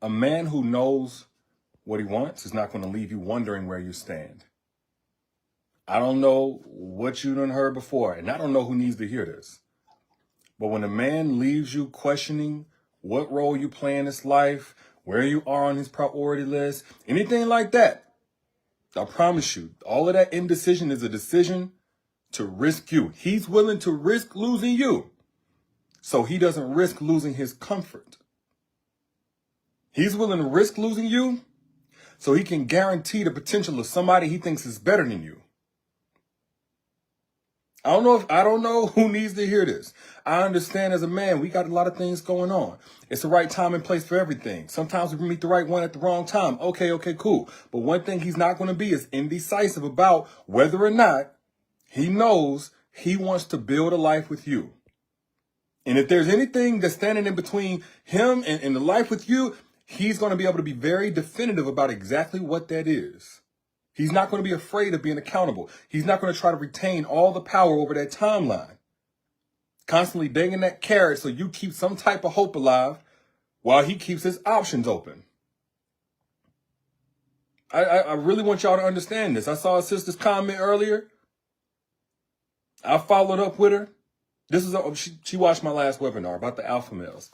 A man who knows what he wants is not going to leave you wondering where you stand. I don't know what you done heard before, and I don't know who needs to hear this. But when a man leaves you questioning what role you play in his life, where you are on his priority list, anything like that, I promise you, all of that indecision is a decision to risk you. He's willing to risk losing you, so he doesn't risk losing his comfort. He's willing to risk losing you so he can guarantee the potential of somebody he thinks is better than you. I don't know who needs to hear this. I understand as a man, we got a lot of things going on. It's the right time and place for everything. Sometimes we meet the right one at the wrong time. Okay, cool. But one thing he's not going to be is indecisive about whether or not he knows he wants to build a life with you. And if there's anything that's standing in between him and the life with you, he's going to be able to be very definitive about exactly what that is. He's not going to be afraid of being accountable. He's not going to try to retain all the power over that timeline. Constantly banging that carrot so you keep some type of hope alive while he keeps his options open. I really want y'all to understand this. I saw a sister's comment earlier. I followed up with her. She watched my last webinar about the alpha males.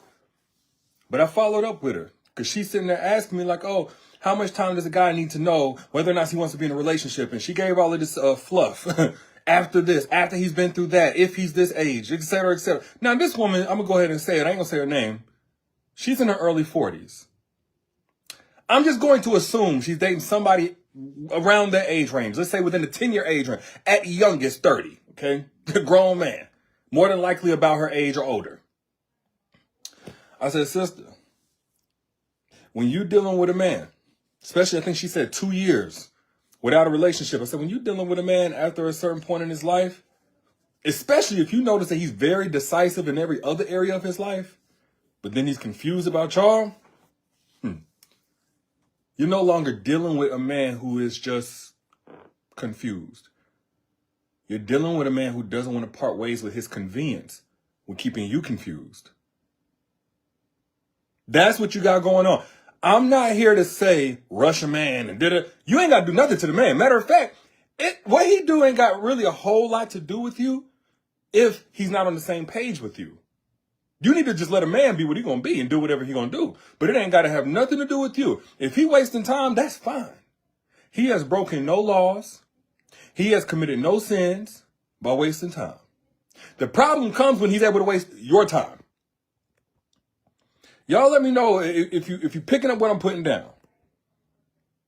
But I followed up with her because she's sitting there asking me like, oh, how much time does a guy need to know whether or not he wants to be in a relationship? And she gave all of this fluff after he's been through that, if he's this age, et cetera, et cetera. Now, this woman, I'm going to go ahead and say it. I ain't going to say her name. She's in her early 40s. I'm just going to assume she's dating somebody around that age range. Let's say within the 10-year age range. At youngest, 30, okay? A grown man. More than likely about her age or older. I said, sister, when you're dealing with a man, especially, I think she said 2 years without a relationship. I said, when you're dealing with a man after a certain point in his life, especially if you notice that he's very decisive in every other area of his life, but then he's confused about y'all, you're no longer dealing with a man who is just confused. You're dealing with a man who doesn't want to part ways with his convenience with keeping you confused. That's what you got going on. I'm not here to say rush a man and you ain't got to do nothing to the man. Matter of fact, what he do ain't got really a whole lot to do with you if he's not on the same page with you. You need to just let a man be what he gonna be and do whatever he gonna do. But it ain't got to have nothing to do with you. If he wasting time, that's fine. He has broken no laws. He has committed no sins by wasting time. The problem comes when he's able to waste your time. Y'all let me know if you're picking up what I'm putting down.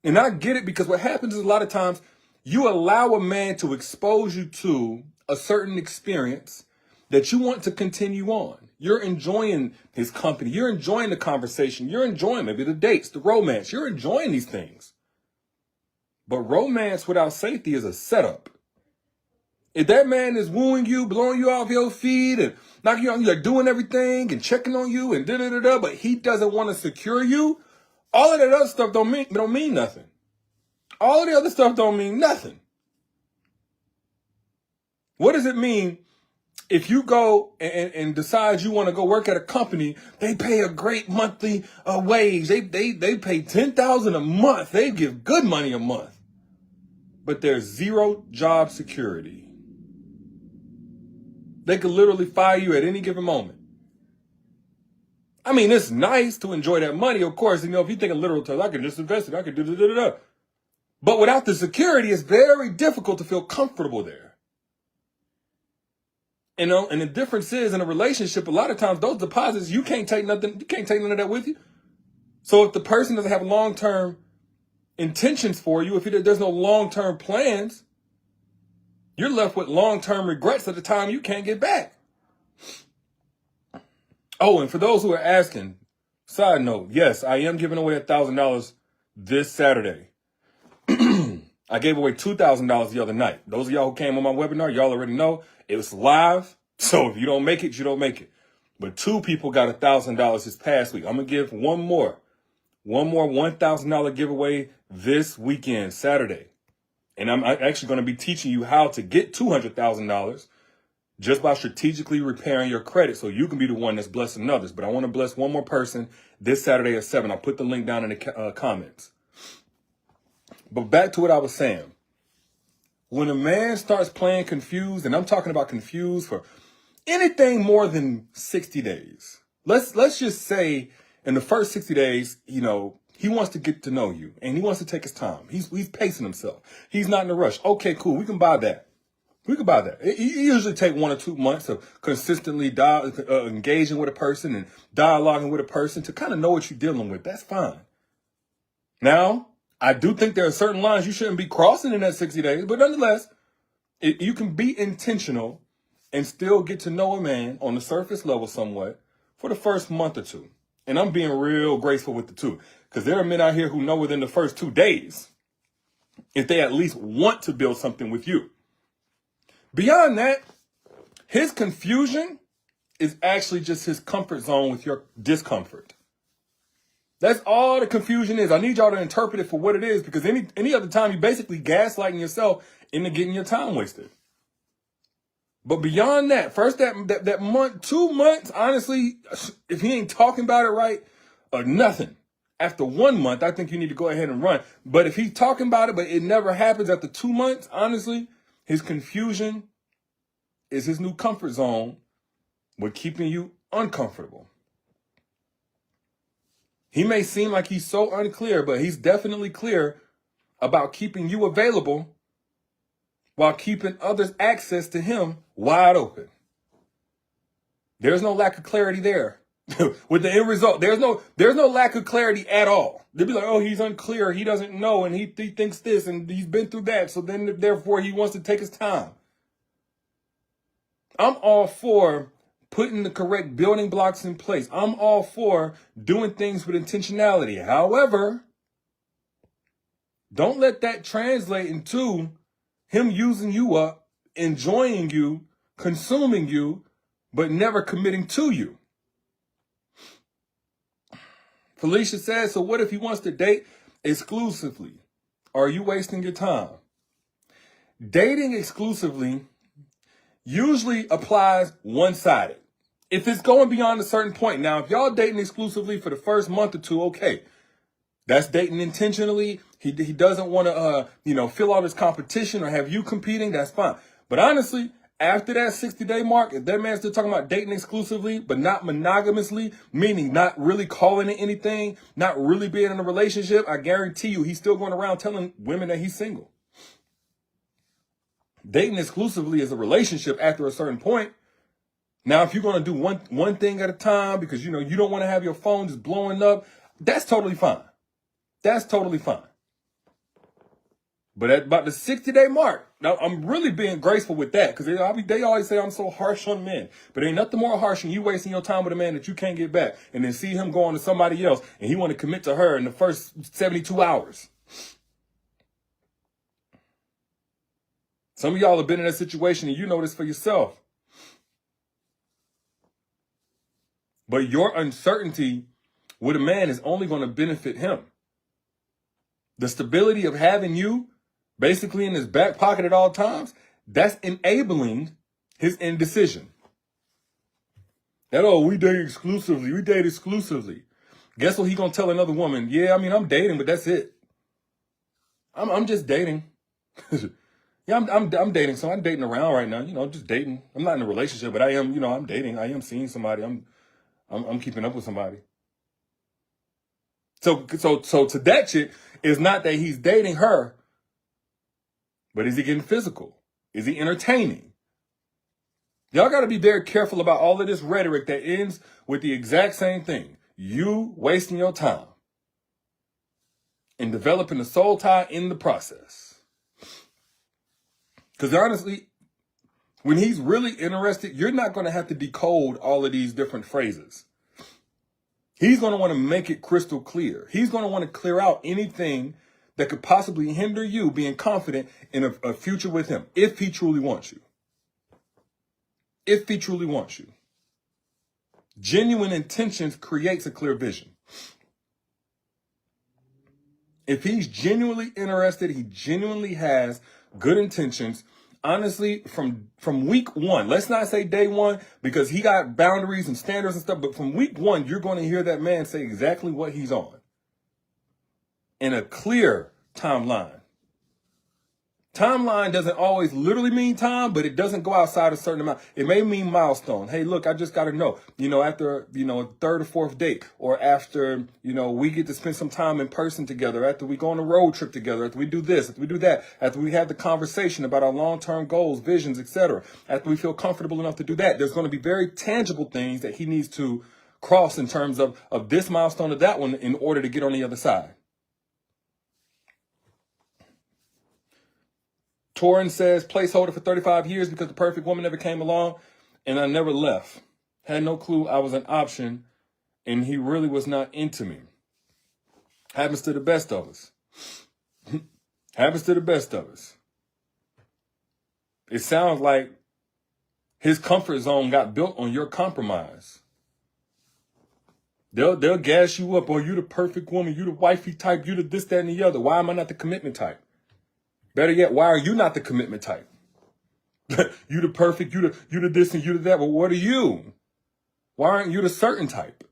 And I get it, because what happens is a lot of times you allow a man to expose you to a certain experience that you want to continue on. You're enjoying his company. You're enjoying the conversation. You're enjoying maybe the dates, the romance. You're enjoying these things. But romance without safety is a setup. If that man is wooing you, blowing you off your feet and knocking you out, you're doing everything and checking on you and da-da-da-da, but he doesn't want to secure you, all of that other stuff don't mean nothing. All of the other stuff don't mean nothing. What does it mean if you go and decide you want to go work at a company? They pay a great monthly wage. They pay $10,000 a month. They give good money a month. But there's zero job security. They could literally fire you at any given moment. I mean, it's nice to enjoy that money, of course. You know, if you think in literal terms, I can just invest it. I can do. But without the security, it's very difficult to feel comfortable there. You know, and the difference is in a relationship, a lot of times those deposits, you can't take nothing. You can't take none of that with you. So if the person doesn't have long-term intentions for you, if there's no long-term plans, you're left with long-term regrets at the time you can't get back. Oh, and for those who are asking, side note, yes, I am giving away $1,000 this Saturday. I gave away $2,000 the other night. Those of y'all who came on my webinar, y'all already know it was live. So if you don't make it, you don't make it. But 2 people got $1,000 this past week. I'm going to give one more $1,000 giveaway this weekend, Saturday. And I'm actually going to be teaching you how to get $200,000 just by strategically repairing your credit so you can be the one that's blessing others. But I want to bless one more person this Saturday at 7. I'll put the link down in the comments. But back to what I was saying. When a man starts playing confused, and I'm talking about confused for anything more than 60 days. Let's just say in the first 60 days, you know, he wants to get to know you and he wants to take his time. He's pacing himself. He's not in a rush. Okay, cool. We can buy that. We can buy that. It usually take 1 or 2 months of consistently engaging with a person and dialoguing with a person to kind of know what you're dealing with. That's fine. Now, I do think there are certain lines you shouldn't be crossing in that 60 days, but nonetheless, you can be intentional and still get to know a man on the surface level somewhat for the first month or 2. And I'm being real graceful with the 2, because there are men out here who know within the first 2 days if they at least want to build something with you. Beyond that, his confusion is actually just his comfort zone with your discomfort. That's all the confusion is. I need y'all to interpret it for what it is, because any other time, you're basically gaslighting yourself into getting your time wasted. But beyond that, first that month, 2 months, honestly, if he ain't talking about it right, or nothing. After 1 month, I think you need to go ahead and run. But if he's talking about it, but it never happens after 2 months, honestly, his confusion is his new comfort zone with keeping you uncomfortable. He may seem like he's so unclear, but he's definitely clear about keeping you available while keeping others' access to him wide open. There's no lack of clarity there. With the end result, there's no lack of clarity at all. They'll be like, oh, he's unclear, he doesn't know, and he thinks this, and he's been through that, so then therefore he wants to take his time. I'm all for putting the correct building blocks in place. I'm all for doing things with intentionality. However, don't let that translate into him using you up, enjoying you, consuming you, but never committing to you. Felicia says, so what if he wants to date exclusively? Are you wasting your time? Dating exclusively usually applies one-sided. If it's going beyond a certain point. Now, if y'all dating exclusively for the first month or 2, okay. That's dating intentionally. He doesn't want to, fill out his competition or have you competing. That's fine. But honestly, after that 60-day mark, if that man's still talking about dating exclusively, but not monogamously, meaning not really calling it anything, not really being in a relationship, I guarantee you he's still going around telling women that he's single. Dating exclusively is a relationship after a certain point. Now, if you're going to do one thing at a time because, you don't want to have your phone just blowing up, that's totally fine. That's totally fine. But at about the 60-day mark, now I'm really being graceful with that, because they always say I'm so harsh on men. But ain't nothing more harsh than you wasting your time with a man that you can't get back and then see him go on to somebody else and he want to commit to her in the first 72 hours. Some of y'all have been in that situation and you know this for yourself. But your uncertainty with a man is only going to benefit him. The stability of having you basically in his back pocket at all times, that's enabling his indecision. We date exclusively. Guess what he gonna tell another woman? Yeah, I'm dating, but that's it. I'm just dating. Yeah, I'm dating, so I'm dating around right now, just dating. I'm not in a relationship, but I am, I'm dating. I am seeing somebody. I'm keeping up with somebody. So to that chick, it's not that he's dating her, but is he getting physical? Is he entertaining? Y'all got to be very careful about all of this rhetoric that ends with the exact same thing. You wasting your time and developing a soul tie in the process. Because honestly, when he's really interested, you're not going to have to decode all of these different phrases. He's going to want to make it crystal clear. He's going to want to clear out anything that could possibly hinder you being confident in a future with him, if he truly wants you. If he truly wants you. Genuine intentions creates a clear vision. If he's genuinely interested, he genuinely has good intentions, honestly, from week one, let's not say day one, because he got boundaries and standards and stuff, but from week one, you're going to hear that man say exactly what he's on in a clear timeline. Timeline doesn't always literally mean time, but it doesn't go outside a certain amount. It may mean milestone. Hey, look, I just got to know, after, third or fourth date, or after, we get to spend some time in person together, after we go on a road trip together, after we do this, after we do that, after we have the conversation about our long-term goals, visions, etc., after we feel comfortable enough to do that. There's going to be very tangible things that he needs to cross in terms of this milestone or that one in order to get on the other side. Torin says, placeholder for 35 years because the perfect woman never came along and I never left. Had no clue I was an option and he really was not into me. Happens to the best of us. Happens to the best of us. It sounds like his comfort zone got built on your compromise. They'll gas you up. Oh, you the perfect woman. You the wifey type. You the this, that, and the other. Why am I not the commitment type? Better yet, why are you not the commitment type? You the perfect, you the this and you the that. Well, what are you? Why aren't you the certain type?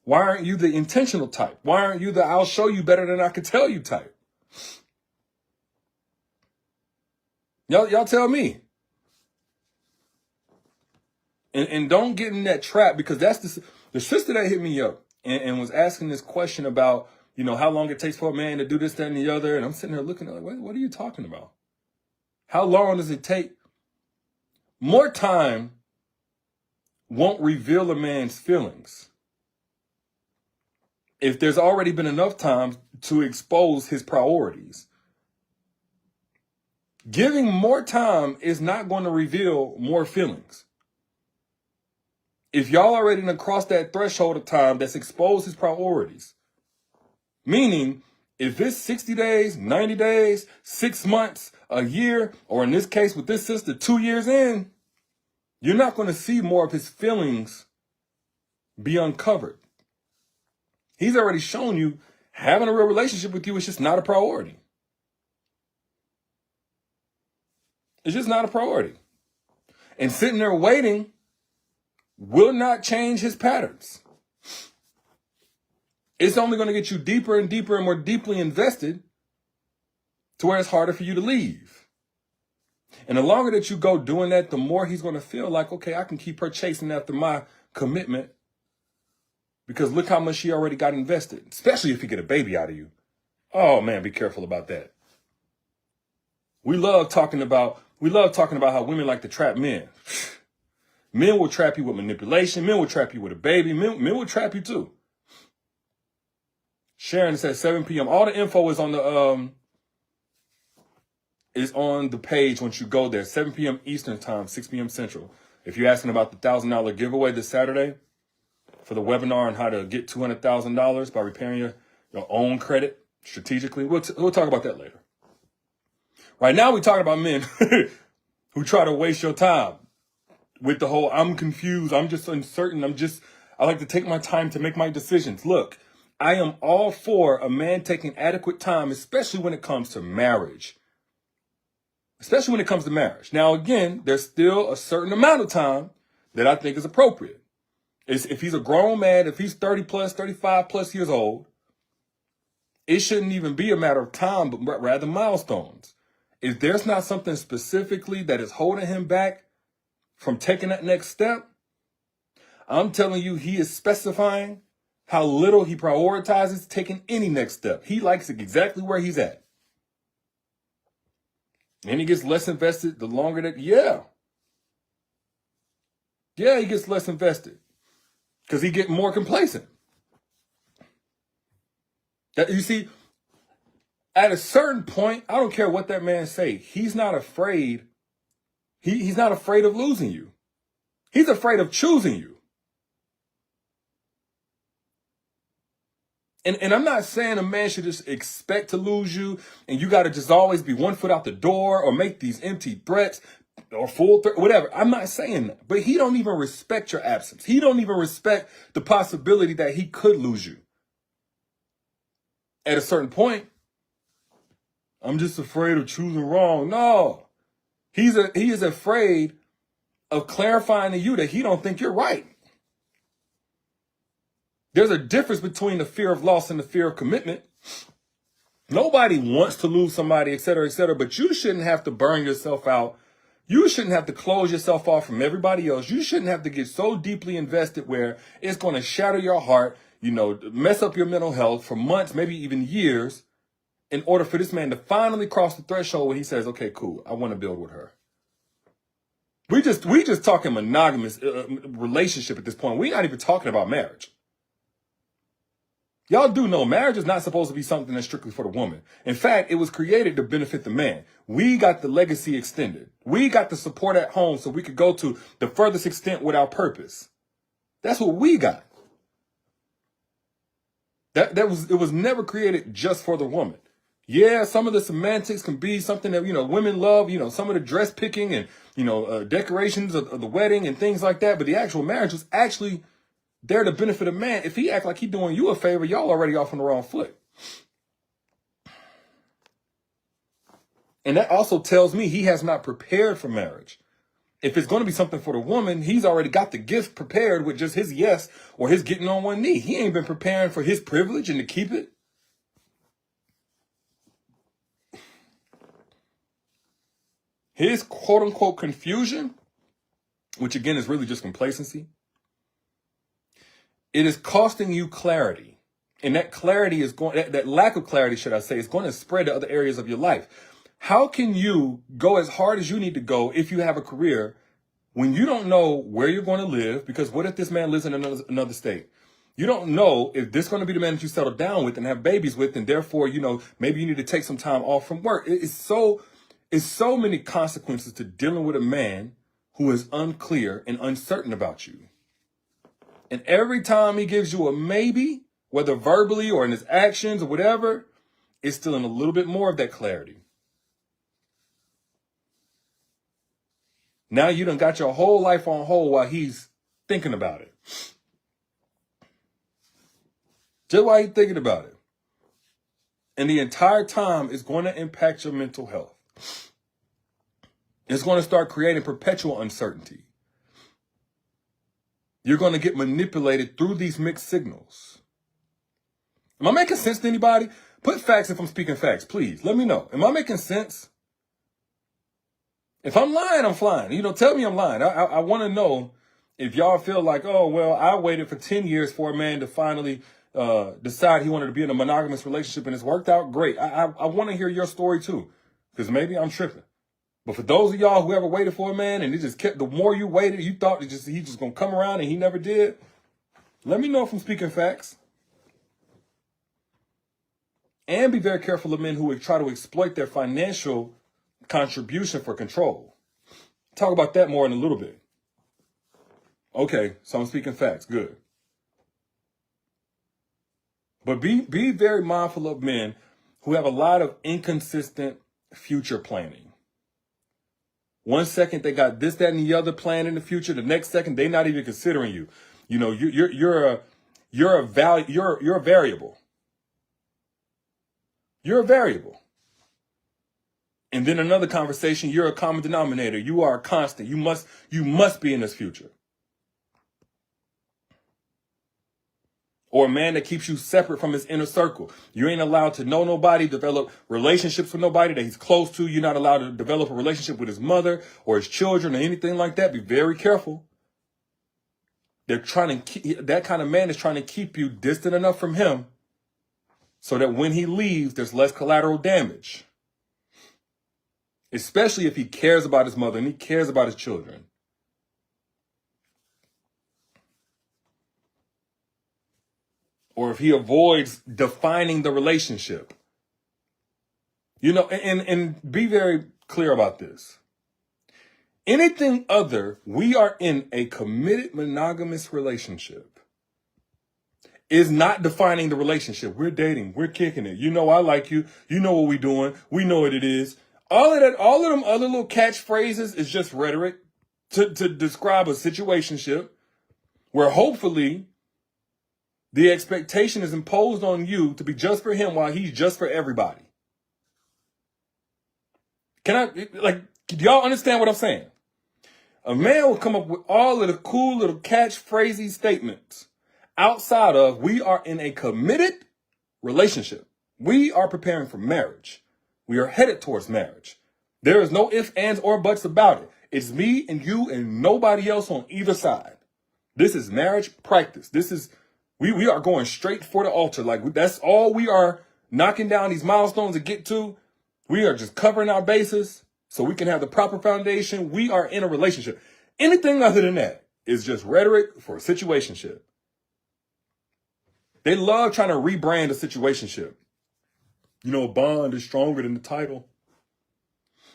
Why aren't you the intentional type? Why aren't you the I'll show you better than I can tell you type? Y'all tell me. And don't get in that trap, because that's the sister that hit me up and was asking this question about, how long it takes for a man to do this, that, and the other. And I'm sitting there looking at like, what are you talking about? How long does it take? More time won't reveal a man's feelings if there's already been enough time to expose his priorities. Giving more time is not going to reveal more feelings. If y'all already done crossed that threshold of time that's exposed his priorities, meaning, if it's 60 days, 90 days, 6 months, a year, or in this case with this sister, 2 years in, you're not going to see more of his feelings be uncovered. He's already shown you having a real relationship with you is just not a priority. It's just not a priority. And sitting there waiting will not change his patterns. It's only going to get you deeper and deeper and more deeply invested to where it's harder for you to leave. And the longer that you go doing that, the more he's going to feel like, okay, I can keep her chasing after my commitment because look how much she already got invested, especially if you get a baby out of you. Oh man, be careful about that. We love talking about how women like to trap men. Men will trap you with manipulation. Men will trap you with a baby. Men will trap you too. Sharon says 7 p.m. All the info is on the page once you go there. 7 p.m. Eastern time, 6 p.m. Central. If you're asking about the $1,000 giveaway this Saturday for the webinar on how to get $200,000 by repairing your own credit strategically, we'll talk about that later. Right now, we're talking about men who try to waste your time with the whole I'm confused, I'm just uncertain, I like to take my time to make my decisions. Look, I am all for a man taking adequate time, especially when it comes to marriage. Now, again, there's still a certain amount of time that I think is appropriate. If he's a grown man, if he's 30 plus, 35 plus years old, it shouldn't even be a matter of time, but rather milestones. If there's not something specifically that is holding him back from taking that next step, I'm telling you, he is specifying how little he prioritizes taking any next step. He likes it exactly where he's at. And he gets less invested the longer that, he gets less invested because he gets more complacent. That, you see, at a certain point, I don't care what that man say, he's not afraid. He's not afraid of losing you. He's afraid of choosing you. And I'm not saying a man should just expect to lose you and you got to just always be 1 foot out the door or make these empty threats or full threat, whatever. I'm not saying that. But he don't even respect your absence. He don't even respect the possibility that he could lose you. At a certain point, I'm just afraid of choosing wrong. No. He is afraid of clarifying to you that he don't think you're right. There's a difference between the fear of loss and the fear of commitment. Nobody wants to lose somebody, et cetera, but you shouldn't have to burn yourself out. You shouldn't have to close yourself off from everybody else. You shouldn't have to get so deeply invested where it's going to shatter your heart, mess up your mental health for months, maybe even years, in order for this man to finally cross the threshold where he says, okay, cool, I want to build with her. We just talking monogamous relationship at this point. We're not even talking about marriage. Y'all do know marriage is not supposed to be something that's strictly for the woman. In fact, it was created to benefit the man. We got the legacy extended. We got the support at home so we could go to the furthest extent with our purpose. That's what we got. It was never created just for the woman. Yeah, some of the semantics can be something that, women love, some of the dress picking and, decorations of the wedding and things like that. But the actual marriage was actually there to benefit a man. If he act like he doing you a favor, y'all already off on the wrong foot. And that also tells me he has not prepared for marriage. If it's going to be something for the woman, he's already got the gift prepared with just his yes or his getting on one knee. He ain't been preparing for his privilege and to keep it. His quote unquote confusion, which again is really just complacency, it is costing you clarity. And that clarity is that lack of clarity, should I say, is going to spread to other areas of your life. How can you go as hard as you need to go if you have a career when you don't know where you're going to live? Because what if this man lives in another state? You don't know if this is going to be the man that you settle down with and have babies with, and therefore, maybe you need to take some time off from work. It's so many consequences to dealing with a man who is unclear and uncertain about you. And every time he gives you a maybe, whether verbally or in his actions or whatever, it's still in a little bit more of that clarity. Now you done got your whole life on hold while he's thinking about it. Just while he's thinking about it. And the entire time is going to impact your mental health. It's going to start creating perpetual uncertainty. You're going to get manipulated through these mixed signals. Am I making sense to anybody? Put facts if I'm speaking facts, please. Let me know. Am I making sense? If I'm lying, I'm flying. Tell me I'm lying. I want to know if y'all feel like, oh, well, I waited for 10 years for a man to finally decide he wanted to be in a monogamous relationship and it's worked out great. I want to hear your story too, because maybe I'm tripping. But for those of y'all who ever waited for a man and it just kept, the more you waited, you thought he just going to come around and he never did. Let me know if I'm speaking facts. And be very careful of men who would try to exploit their financial contribution for control. Talk about that more in a little bit. Okay, so I'm speaking facts. Good. But be very mindful of men who have a lot of inconsistent future planning. One second they got this, that, and the other plan in the future. The next second they're not even considering you. You're a variable. You're a variable. And then another conversation, you're a common denominator. You are a constant. You must be in this future. Or a man that keeps you separate from his inner circle. You ain't allowed to know nobody, develop relationships with nobody that he's close to. You're not allowed to develop a relationship with his mother or his children or anything like that. Be very careful. They're trying to that kind of man is trying to keep you distant enough from him so that when he leaves, there's less collateral damage. Especially if he cares about his mother and he cares about his children. Or if he avoids defining the relationship. And be very clear about this. Anything other, we are in a committed monogamous relationship, is not defining the relationship. We're dating. We're kicking it. I like you. You know what we're doing. We know what it is. All of that, all of them other little catchphrases is just rhetoric to describe a situationship where hopefully the expectation is imposed on you to be just for him while he's just for everybody. Do y'all understand what I'm saying? A man will come up with all of the cool little catchphrasy statements outside of we are in a committed relationship. We are preparing for marriage. We are headed towards marriage. There is no ifs, ands, or buts about it. It's me and you and nobody else on either side. This is marriage practice. This is, we are going straight for the altar. Like, that's all we are knocking down these milestones to get to. We are just covering our bases so we can have the proper foundation. We are in a relationship. Anything other than that is just rhetoric for a situationship. They love trying to rebrand a situationship. You know, a bond is stronger than the title.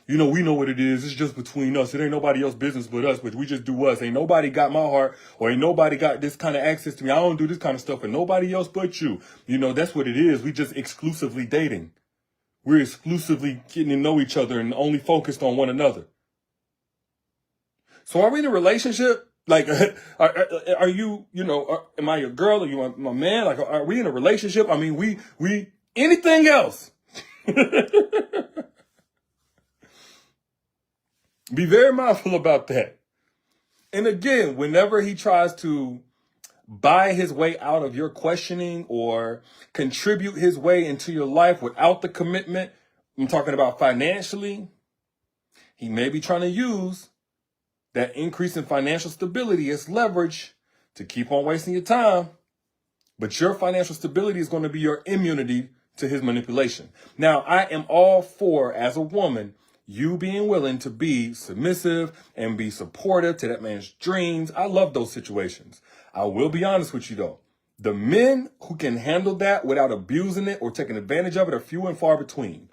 You know, we know what it is. It's just between us. It ain't nobody else's business but us, but we just do us. Ain't nobody got my heart, or ain't nobody got this kind of access to me. I don't do this kind of stuff for nobody else but you. You know, that's what it is. We just exclusively dating. We're exclusively getting to know each other and only focused on one another. So are we in a relationship? Like, are you, you know, am I your girl? Are you my man? Like, are we in a relationship? I mean, we anything else? Be very mindful about that. And again, whenever he tries to buy his way out of your questioning or contribute his way into your life without the commitment, I'm talking about financially, he may be trying to use that increase in financial stability as leverage to keep on wasting your time. But your financial stability is going to be your immunity to his manipulation. Now, I am all for, as a woman, you being willing to be submissive and be supportive to that man's dreams. I love those situations. I will be honest with you though. The men who can handle that without abusing it or taking advantage of it are few and far between.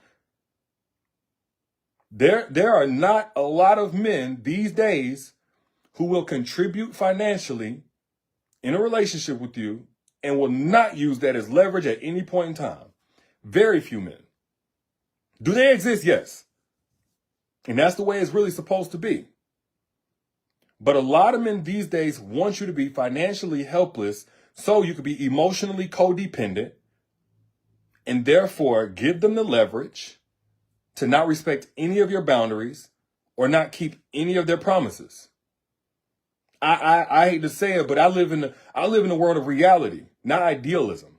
There are not a lot of men these days who will contribute financially in a relationship with you and will not use that as leverage at any point in time. Very few men. Do they exist? Yes. And that's the way it's really supposed to be. But a lot of men these days want you to be financially helpless so you can be emotionally codependent and therefore give them the leverage to not respect any of your boundaries or not keep any of their promises. I hate to say it, but I live in the world of reality, not idealism.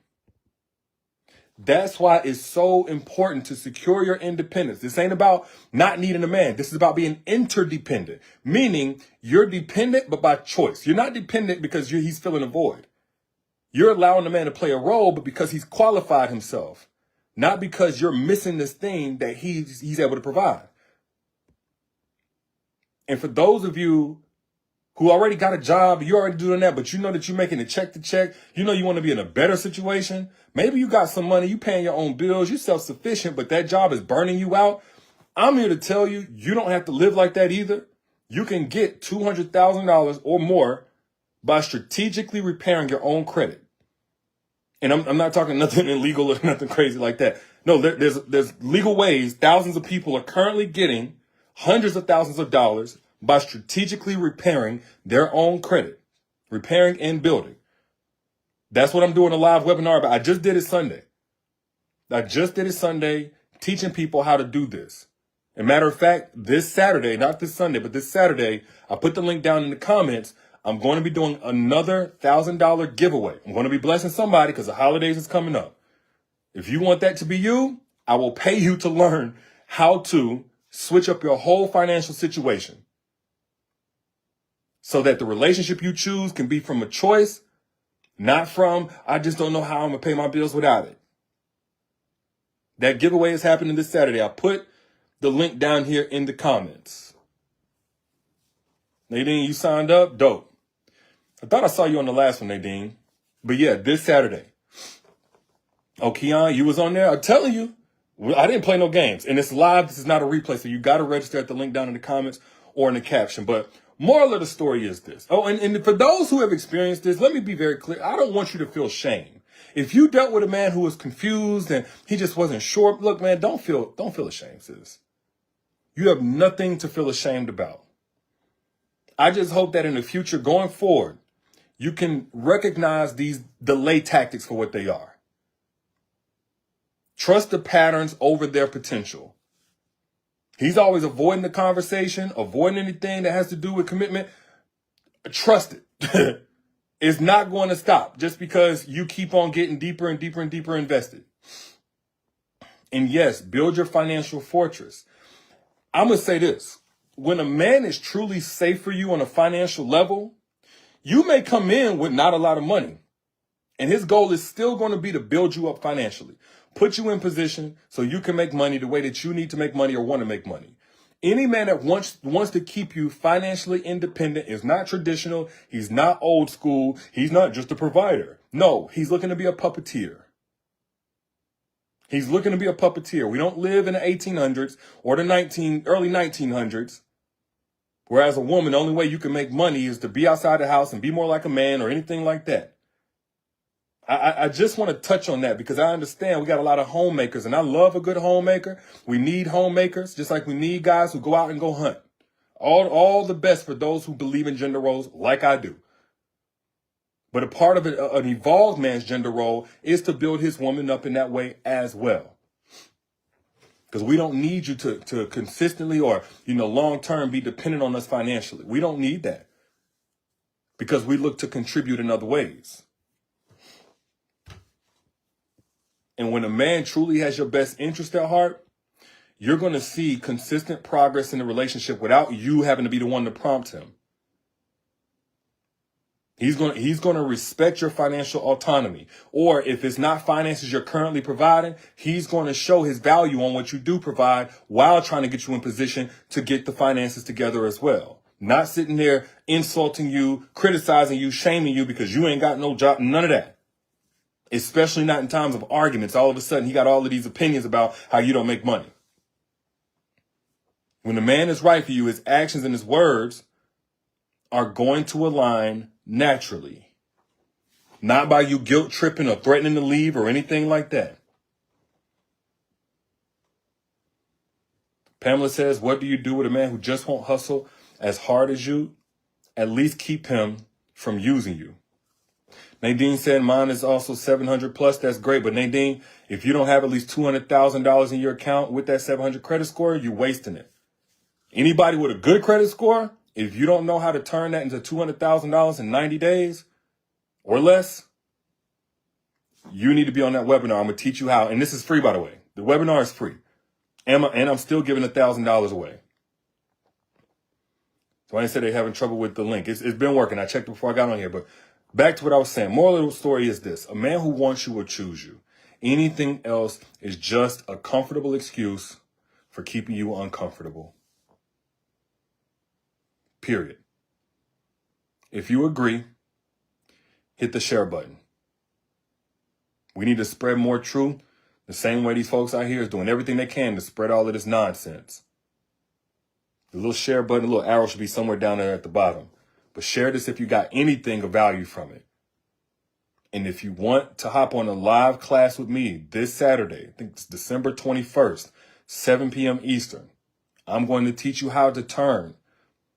That's why it's so important to secure your independence. This ain't about not needing a man. This is about being interdependent, meaning you're dependent, but by choice. You're not dependent because he's filling a void. You're allowing the man to play a role, but because he's qualified himself, not because you're missing this thing that he's able to provide. And for those of you who already got a job, you're already doing that, but you know that you're making a check to check. You know you want to be in a better situation. Maybe you got some money, you paying your own bills, you're self-sufficient, but that job is burning you out. I'm here to tell you, you don't have to live like that either. You can get $200,000 or more by strategically repairing your own credit. And I'm not talking nothing illegal or nothing crazy like that. No, there's legal ways. Thousands of people are currently getting hundreds of thousands of dollars by strategically repairing their own credit, repairing and building. That's what I'm doing a live webinar about. I just did it Sunday, teaching people how to do this. As a matter of fact, this Saturday, not this Sunday, but this Saturday, I put the link down in the comments. I'm going to be doing another $1,000 giveaway. I'm going to be blessing somebody because the holidays is coming up. If you want that to be you, I will pay you to learn how to switch up your whole financial situation so that the relationship you choose can be from a choice, not from, I just don't know how I'm going to pay my bills without it. That giveaway is happening this Saturday. I put the link down here in the comments. Nadine, you signed up? Dope. I thought I saw you on the last one, Nadine. But yeah, this Saturday. Oh, Keon, you was on there? I'm telling you, I didn't play no games. And it's live. This is not a replay. So you got to register at the link down in the comments or in the caption. But moral of the story is this. Oh, and for those who have experienced this, let me be very clear. I don't want you to feel shame. If you dealt with a man who was confused and he just wasn't sure, look, man, don't feel ashamed, sis. You have nothing to feel ashamed about. I just hope that in the future going forward, you can recognize these delay tactics for what they are. Trust the patterns over their potential. He's always avoiding the conversation, avoiding anything that has to do with commitment. Trust it. It's not going to stop just because you keep on getting deeper and deeper and deeper invested. And yes, build your financial fortress. I'm going to say this. When a man is truly safe for you on a financial level, you may come in with not a lot of money. And his goal is still going to be to build you up financially. Put you in position so you can make money the way that you need to make money or want to make money. Any man that wants to keep you financially independent is not traditional. He's not old school. He's not just a provider. No, he's looking to be a puppeteer. He's looking to be a puppeteer. We don't live in the 1800s or the early 1900s. Whereas a woman, the only way you can make money is to be outside the house and be more like a man or anything like that. I just want to touch on that because I understand we got a lot of homemakers, and I love a good homemaker. We need homemakers, just like we need guys who go out and go hunt. All the best for those who believe in gender roles like I do. But a part of an evolved man's gender role is to build his woman up in that way as well. Because we don't need you to consistently or, long-term be dependent on us financially. We don't need that. Because we look to contribute in other ways. And when a man truly has your best interest at heart, you're going to see consistent progress in the relationship without you having to be the one to prompt him. He's going to respect your financial autonomy. Or if it's not finances you're currently providing, he's going to show his value on what you do provide while trying to get you in position to get the finances together as well. Not sitting there insulting you, criticizing you, shaming you because you ain't got no job, none of that. Especially not in times of arguments. All of a sudden, he got all of these opinions about how you don't make money. When the man is right for you, his actions and his words are going to align naturally. Not by you guilt tripping or threatening to leave or anything like that. Pamela says, what do you do with a man who just won't hustle as hard as you? At least keep him from using you. Nadine said mine is also 700 plus. That's great. But Nadine, if you don't have at least $200,000 in your account with that 700 credit score, you're wasting it. Anybody with a good credit score, if you don't know how to turn that into $200,000 in 90 days or less, you need to be on that webinar. I'm going to teach you how. And this is free, by the way. The webinar is free. And I'm still giving $1,000 away. So I didn't say they're having trouble with the link. It's been working. I checked before I got on here, but back to what I was saying. Moral of the story is this. A man who wants you will choose you. Anything else is just a comfortable excuse for keeping you uncomfortable. Period. If you agree, hit the share button. We need to spread more truth the same way these folks out here is doing everything they can to spread all of this nonsense. The little share button, the little arrow should be somewhere down there at the bottom. But share this if you got anything of value from it. And if you want to hop on a live class with me this Saturday, I think it's December 21st, 7 p.m. Eastern, I'm going to teach you how to turn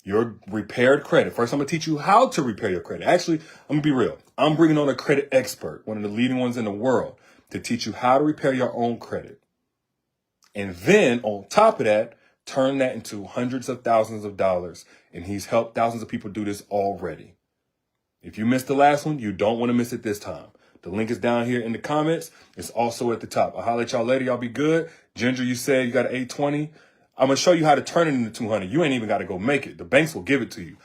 your repaired credit. First, I'm going to teach you how to repair your credit. Actually, I'm going to be real. I'm bringing on a credit expert, one of the leading ones in the world, to teach you how to repair your own credit. And then on top of that, turn that into hundreds of thousands of dollars. And he's helped thousands of people do this already. If you missed the last one, you don't want to miss it this time. The link is down here in the comments. It's also at the top. I'll holler at y'all later. Y'all be good. Ginger, you said you got an 820. I'm going to show you how to turn it into 200. You ain't even got to go make it. The banks will give it to you.